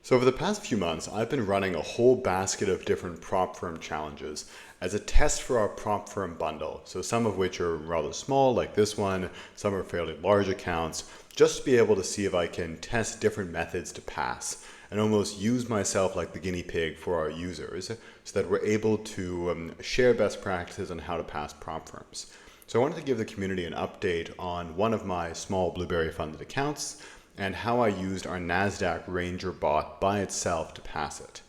So over the past few months, I've been running a whole basket of different prop firm challenges as a test for our prop firm bundle. So some of which are rather small, like this one, some are fairly large accounts, just to be able to see if I can test different methods to pass and almost use myself like the guinea pig for our users so that we're able to share best practices on how to pass prop firms. So I wanted to give the community an update on one of my small Blueberry funded accounts and how I used our NASDAQ Ranger bot by itself to pass it.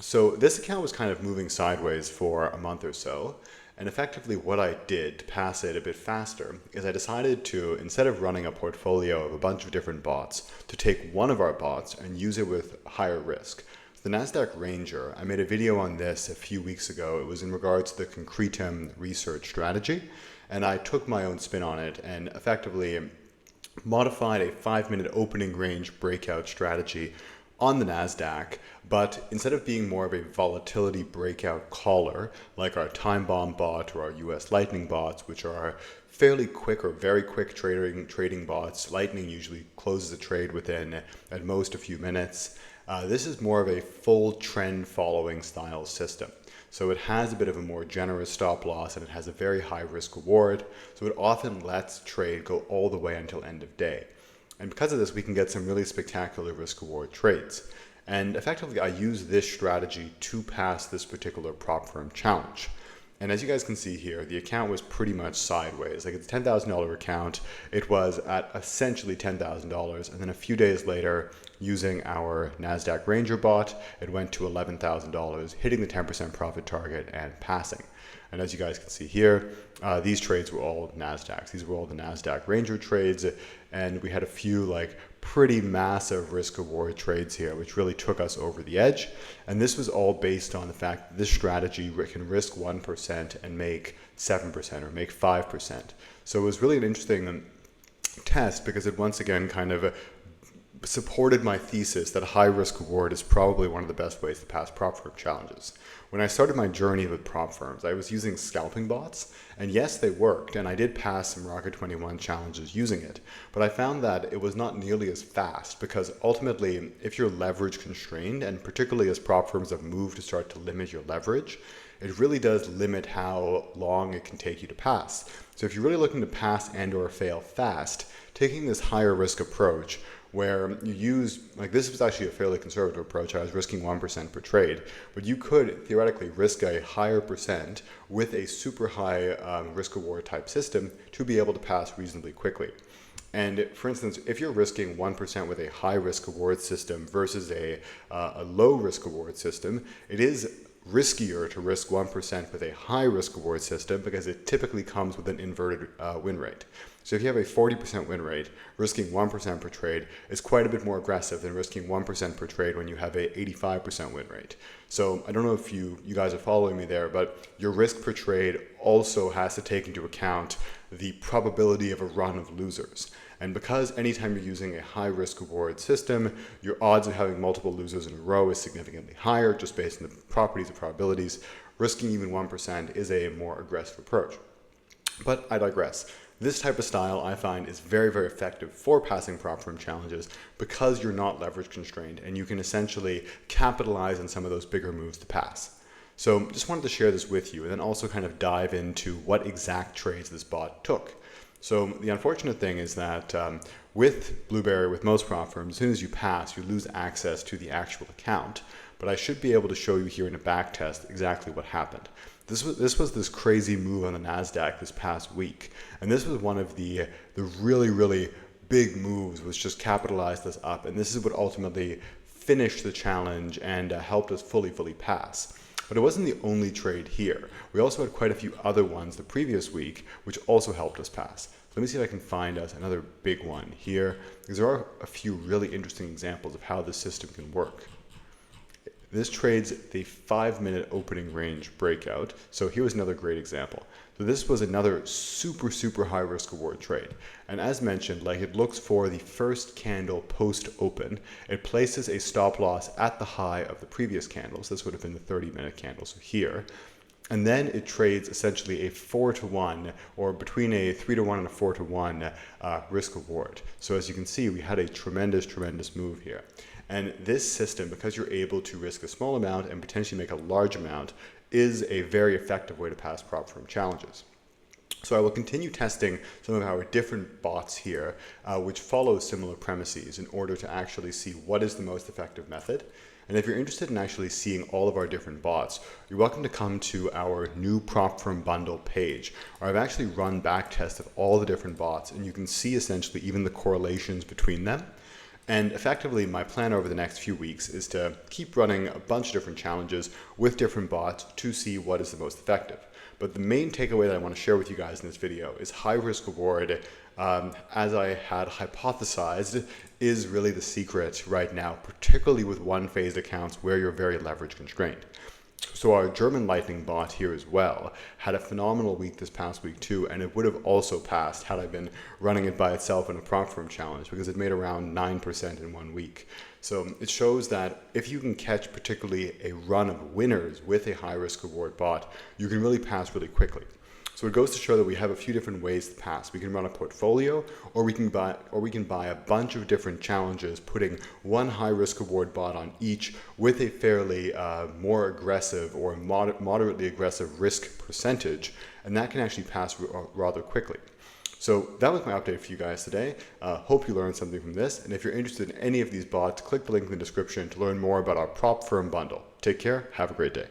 So this account was kind of moving sideways for a month or so, and effectively what I did to pass it a bit faster is I decided to, instead of running a portfolio of a bunch of different bots, to take one of our bots and use it with higher risk. The NASDAQ Ranger, I made a video on this a few weeks ago. It was in regards to the concretum research strategy, and I took my own spin on it and effectively modified a 5-minute opening range breakout strategy on the NASDAQ, but instead of being more of a volatility breakout caller like our time bomb bot or our US Lightning bots, which are fairly quick or very quick trading bots. Lightning usually closes a trade within at most a few minutes. This is more of a full trend following style system. So it has a bit of a more generous stop loss and it has a very high risk reward. So it often lets trade go all the way until end of day. And because of this, we can get some really spectacular risk reward trades. And effectively, I use this strategy to pass this particular prop firm challenge. And as you guys can see here, the account was pretty much sideways. Like it's a $10,000 account. It was at essentially $10,000. And then a few days later, using our NASDAQ Ranger bot, it went to $11,000, hitting the 10% profit target and passing. And as you guys can see here, these trades were all NASDAQs. These were all the NASDAQ Ranger trades. And we had a few like pretty massive risk reward trades here, which really took us over the edge. And this was all based on the fact that this strategy can risk 1% and make 7% or make 5%. So it was really an interesting test because it once again kind of supported my thesis that a high risk reward is probably one of the best ways to pass prop firm challenges. When I started my journey with prop firms, I was using scalping bots, and yes, they worked, and I did pass some Rocket 21 challenges using it, but I found that it was not nearly as fast because ultimately, if you're leverage constrained, and particularly as prop firms have moved to start to limit your leverage, it really does limit how long it can take you to pass. So if you're really looking to pass and or fail fast, taking this higher risk approach where you use, like this was actually a fairly conservative approach. I was risking 1% per trade, but you could theoretically risk a higher percent with a super high risk reward type system to be able to pass reasonably quickly. And for instance, if you're risking 1% with a high risk reward system versus a low risk reward system, it is riskier to risk 1% with a high risk reward system because it typically comes with an inverted win rate. So if you have a 40% win rate, risking 1% per trade is quite a bit more aggressive than risking 1% per trade when you have a 85% win rate. So I don't know if you guys are following me there, but your risk per trade also has to take into account the probability of a run of losers. And because anytime you're using a high risk reward system, your odds of having multiple losers in a row is significantly higher just based on the properties of probabilities. Risking even 1% is a more aggressive approach. But I digress. This type of style I find is very, very effective for passing prop firm challenges because you're not leverage constrained and you can essentially capitalize on some of those bigger moves to pass. So just wanted to share this with you and then also kind of dive into what exact trades this bot took. So the unfortunate thing is that with Blueberry, with most prop firms, as soon as you pass, you lose access to the actual account. But I should be able to show you here in a back test exactly what happened. This was this crazy move on the NASDAQ this past week. And this was one of the really, really big moves, which just capitalized this up. And this is what ultimately finished the challenge and helped us fully pass. But it wasn't the only trade here. We also had quite a few other ones the previous week, which also helped us pass. Let me see if I can find us another big one here, because there are a few really interesting examples of how this system can work. This trades the 5-minute opening range breakout. So here was another great example. So this was another super high risk reward trade. And as mentioned, like it looks for the first candle post open. It places a stop loss at the high of the previous candles. This would have been the 30-minute candle, so here. And then it trades essentially a 4-to-1 or between a 3-to-1 and a 4-to-1 risk reward. So as you can see, we had a tremendous move here. And this system, because you're able to risk a small amount and potentially make a large amount, is a very effective way to pass prop firm challenges. So I will continue testing some of our different bots here, which follow similar premises in order to actually see what is the most effective method. And if you're interested in actually seeing all of our different bots, you're welcome to come to our new prop firm bundle page, where I've actually run back tests of all the different bots, and you can see essentially even the correlations between them. And effectively, my plan over the next few weeks is to keep running a bunch of different challenges with different bots to see what is the most effective. But the main takeaway that I want to share with you guys in this video is high risk reward, as I had hypothesized, is really the secret right now, particularly with one-phased accounts where you're very leverage constrained. So our German Lightning bot here as well had a phenomenal week this past week too, and it would have also passed had I been running it by itself in a prop firm challenge, because it made around 9% in 1 week. So it shows that if you can catch particularly a run of winners with a high risk reward bot, you can really pass really quickly. So it goes to show that we have a few different ways to pass. We can run a portfolio, or we can buy a bunch of different challenges, putting one high risk reward bot on each with a fairly more aggressive or moderately aggressive risk percentage, and that can actually pass rather quickly. So that was my update for you guys today. Hope you learned something from this, and if you're interested in any of these bots, click the link in the description to learn more about our prop firm bundle. Take care, have a great day.